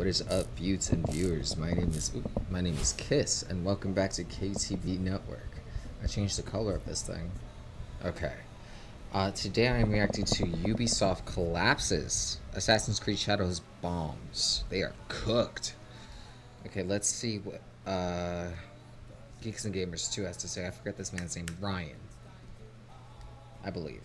What is up, views and viewers? My name is Kiss, and welcome back to KTB Network. I changed the color of this thing. Okay. Today I am reacting to Ubisoft collapses Assassin's Creed Shadows bombs. They are cooked. Okay, let's see what Geeks and Gamers 2 has to say. I forget this man's name. Ryan, I believe.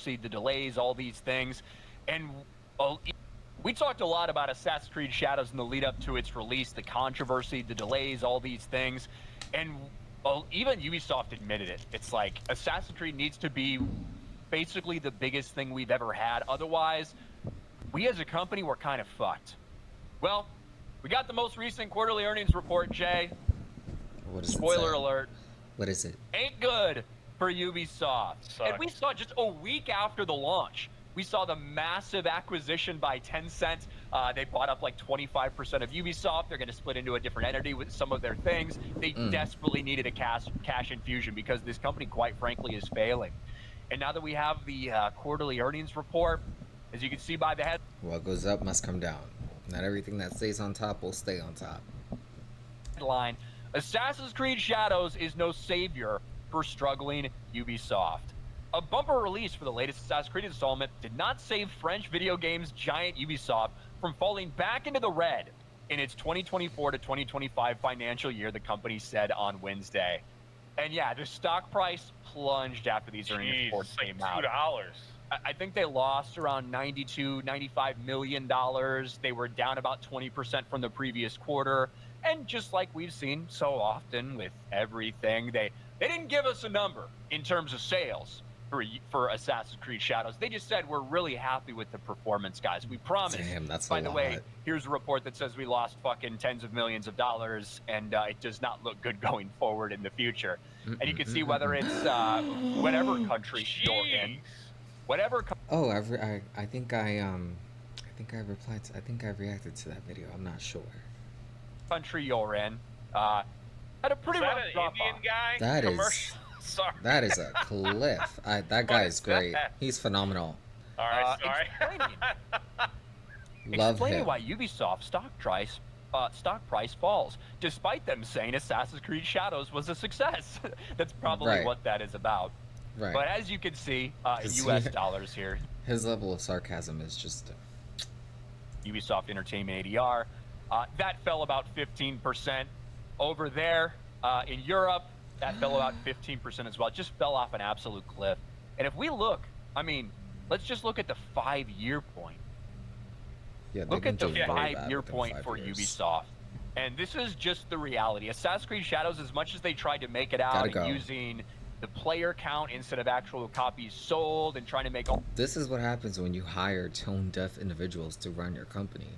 The delays, all these things. And we talked a lot about Assassin's Creed Shadows in the lead up to its release, the controversy, the delays, all these things. And even Ubisoft admitted it. It's like Assassin's Creed needs to be basically the biggest thing we've ever had. Otherwise, we as a company, we're kind of fucked. Well, we got the most recent quarterly earnings report, Jay. What is Spoiler alert. What is it? Ain't good for Ubisoft. And we saw just a week after the launch, we saw the massive acquisition by Tencent. They bought up like 25% of Ubisoft. They're going to split into a different entity with some of their things. They desperately needed a cash infusion because this company, quite frankly, is failing. And now that we have the quarterly earnings report, as you can see by the head, what goes up must come down. Not everything that stays on top will stay on top. Headline: Assassin's Creed Shadows is no savior for struggling Ubisoft. A bumper release for the latest Assassin's Creed installment did not save French video games giant Ubisoft from falling back into the red in its 2024 to 2025 financial year, the company said on Wednesday. And yeah, the stock price plunged after these earnings reports came out. $2. I think they lost around $95 million. They were down about 20% from the previous quarter. And just like we've seen so often with everything, they didn't give us a number in terms of sales for Assassin's Creed Shadows. They just said, we're really happy with the performance, guys. We promise. Damn, that's By a the lot. way, here's a report that says we lost fucking tens of millions of dollars, and it does not look good going forward in the future. And you can see whether it's whatever country you're in, whatever. Oh, I think I replied. I think I reacted to that video. I'm not sure. Country you're in, had a pretty rough drop Indian off. guy? That is Commercial? Sorry. That is a cliff. That guy is great. He's phenomenal. All right, sorry. Love Explaining him. why Ubisoft stock price falls, despite them saying Assassin's Creed Shadows was a success. That's probably what that is about. Right. But as you can see, U.S. dollars here. His level of sarcasm is just. Ubisoft Entertainment ADR, that fell about 15%. Over there in Europe, that fell about 15% as well. It just fell off an absolute cliff. And if we look, I mean, let's just look at the 5-year point. Yeah, look at the 5-year point for Ubisoft. And this is just the reality. Assassin's Creed Shadows, as much as they tried to make it out using the player count instead of actual copies sold and trying to make all... This is what happens when you hire tone-deaf individuals to run your company.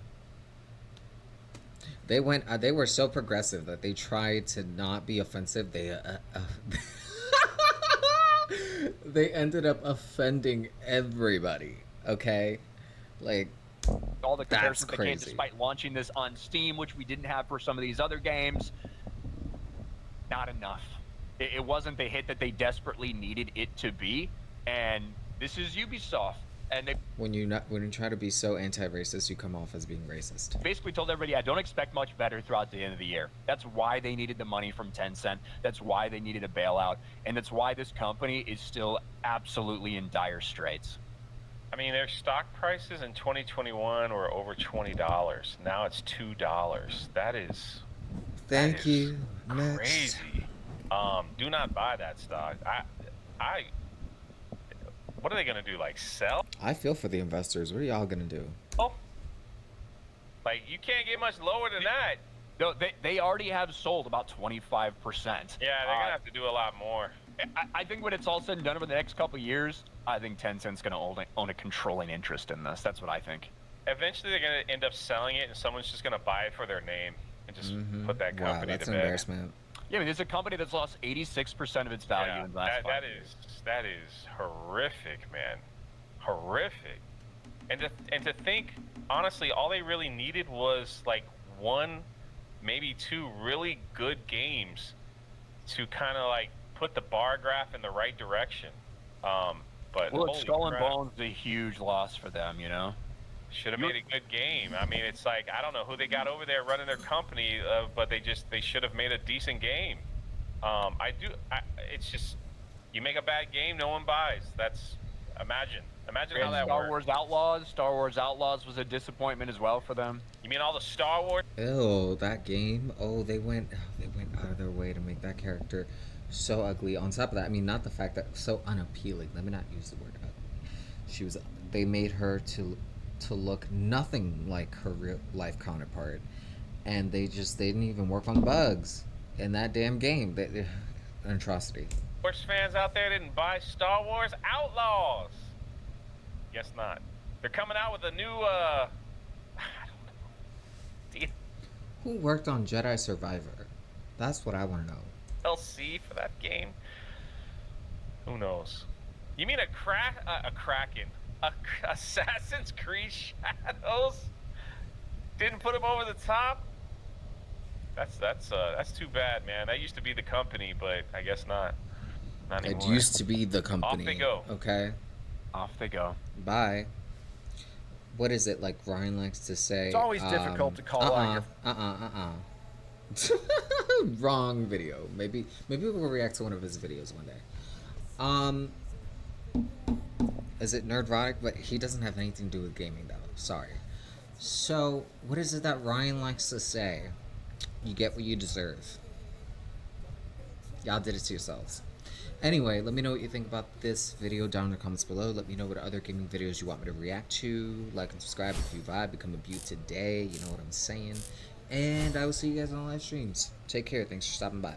They were so progressive that they tried to not be offensive. They ended up offending everybody. Okay, like all the comparisons they can, despite launching this on Steam, which we didn't have for some of these other games. Not enough. It wasn't the hit that they desperately needed it to be. And this is Ubisoft. And they, when you try to be so anti-racist, you come off as being racist. Basically told everybody, I don't expect much better throughout the end of the year. That's why they needed the money from Tencent. That's why they needed a bailout. And that's why this company is still absolutely in dire straits. I mean, their stock prices in 2021 were over $20. Now it's $2. That is crazy. Do not buy that stock. What are they gonna do? Like sell? I feel for the investors. What are y'all gonna do? Oh, like you can't get much lower than that. No, they already have sold about 25%. Yeah, they're gonna have to do a lot more. I think when it's all said and done over the next couple of years, I think Tencent's gonna own a controlling interest in this. That's what I think. Eventually, they're gonna end up selling it, and someone's just gonna buy it for their name and just put that company to bed. That's an embarrassment. Yeah, I mean, there's a company that's lost 86% of its value in the last 5 years. That is horrific, man. Horrific. And to think, honestly, all they really needed was like 1, maybe 2 really good games to kind of like put the bar graph in the right direction. But Well, holy Skull and crap. Bones is a huge loss for them, you know? Should have made a good game. I mean, it's like I don't know who they got over there running their company, but they should have made a decent game. It's just you make a bad game, no one buys. That's imagine how that Star works. Wars Outlaws. Star Wars Outlaws was a disappointment as well for them. You mean all the Star Wars? Ew, that game. Oh, they went out of their way to make that character so ugly. On top of that, I mean, not the fact that so unappealing. Let me not use the word ugly. She was. They made her to look nothing like her real life counterpart, and they didn't even work on the bugs in that damn game. An atrocity. Wars fans out there didn't buy Star Wars Outlaws. Guess not. They're coming out with a new I don't know. Who worked on Jedi Survivor? That's what I want to know. DLC for that game. Who knows? You mean a Kraken? Assassin's Creed Shadows? Didn't put him over the top? That's too bad, man. That used to be the company, but I guess not. Not It anymore. used to be the company. Off they go. Okay. Off they go. Bye. What is it like Ryan likes to say? It's always difficult to call out your Wrong video. Maybe we'll react to one of his videos one day. Is it Nerdrotic? But he doesn't have anything to do with gaming though. Sorry. So, what is it that Ryan likes to say? You get what you deserve. Y'all did it to yourselves. Anyway, let me know what you think about this video down in the comments below. Let me know what other gaming videos you want me to react to. Like and subscribe if you vibe. Become a beaut today. You know what I'm saying. And I will see you guys on live streams. Take care. Thanks for stopping by.